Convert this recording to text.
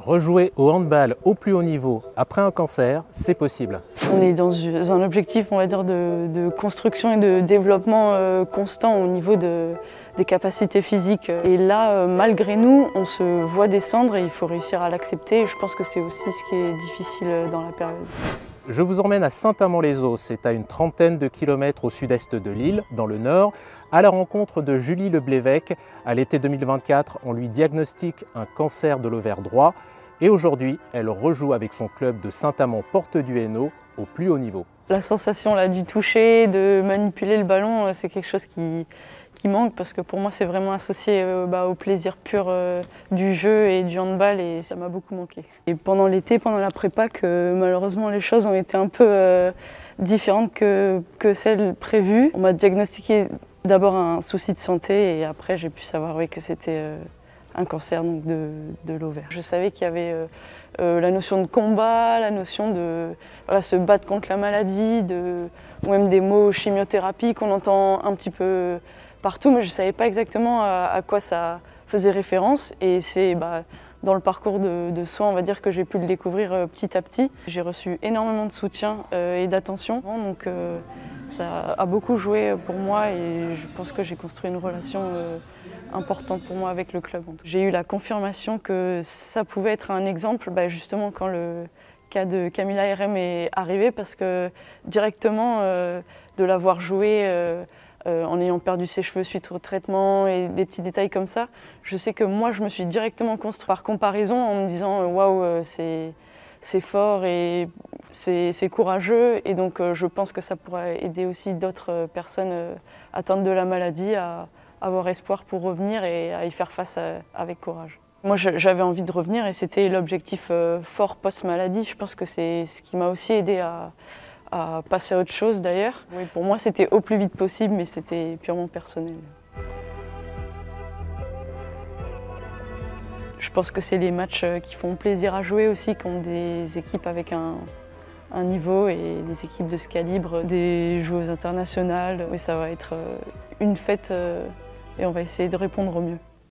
Rejouer au handball au plus haut niveau après un cancer, c'est possible. On est dans un objectif, on va dire, de construction et de développement constant au niveau des capacités physiques. Et là, malgré nous, on se voit descendre et il faut réussir à l'accepter. Et je pense que c'est aussi ce qui est difficile dans la période. Je vous emmène à Saint-Amand-les-Eaux, c'est à une trentaine de kilomètres au sud-est de Lille, dans le nord, à la rencontre de Julie Leblévec. À l'été 2024, on lui diagnostique un cancer de l'ovaire droit et aujourd'hui, elle rejoue avec son club de Saint-Amand-Porte du Hainaut au plus haut niveau. La sensation là, du toucher, de manipuler le ballon, c'est quelque chose qui manque parce que pour moi c'est vraiment associé au plaisir pur du jeu et du handball et ça m'a beaucoup manqué. Et pendant l'été, pendant la prépa, que malheureusement les choses ont été un peu différentes que celles prévues. On m'a diagnostiqué d'abord un souci de santé et après j'ai pu savoir que c'était un cancer donc de l'ovaire. Je savais qu'il y avait la notion de combat, la notion de se battre contre la maladie, ou même des mots chimiothérapie qu'on entend un petit peu partout, mais je ne savais pas exactement à quoi ça faisait référence. Et c'est dans le parcours de soins, on va dire, que j'ai pu le découvrir petit à petit. J'ai reçu énormément de soutien et d'attention, donc ça a beaucoup joué pour moi et je pense que j'ai construit une relation importante pour moi avec le club. J'ai eu la confirmation que ça pouvait être un exemple, justement quand le cas de Camilla RM est arrivé, parce que directement de l'avoir joué en ayant perdu ses cheveux suite au traitement et des petits détails comme ça, je sais que moi je me suis directement construit par comparaison en me disant waouh, c'est fort et c'est courageux, et donc je pense que ça pourrait aider aussi d'autres personnes atteintes de la maladie à avoir espoir pour revenir et à y faire face avec courage. Moi j'avais envie de revenir et c'était l'objectif fort post-maladie. Je pense que c'est ce qui m'a aussi aidé à passer à autre chose d'ailleurs. Oui, pour moi c'était au plus vite possible, mais c'était purement personnel. Je pense que c'est les matchs qui font plaisir à jouer aussi contre des équipes avec un niveau et des équipes de ce calibre, des joueuses internationales. Oui, ça va être une fête et on va essayer de répondre au mieux.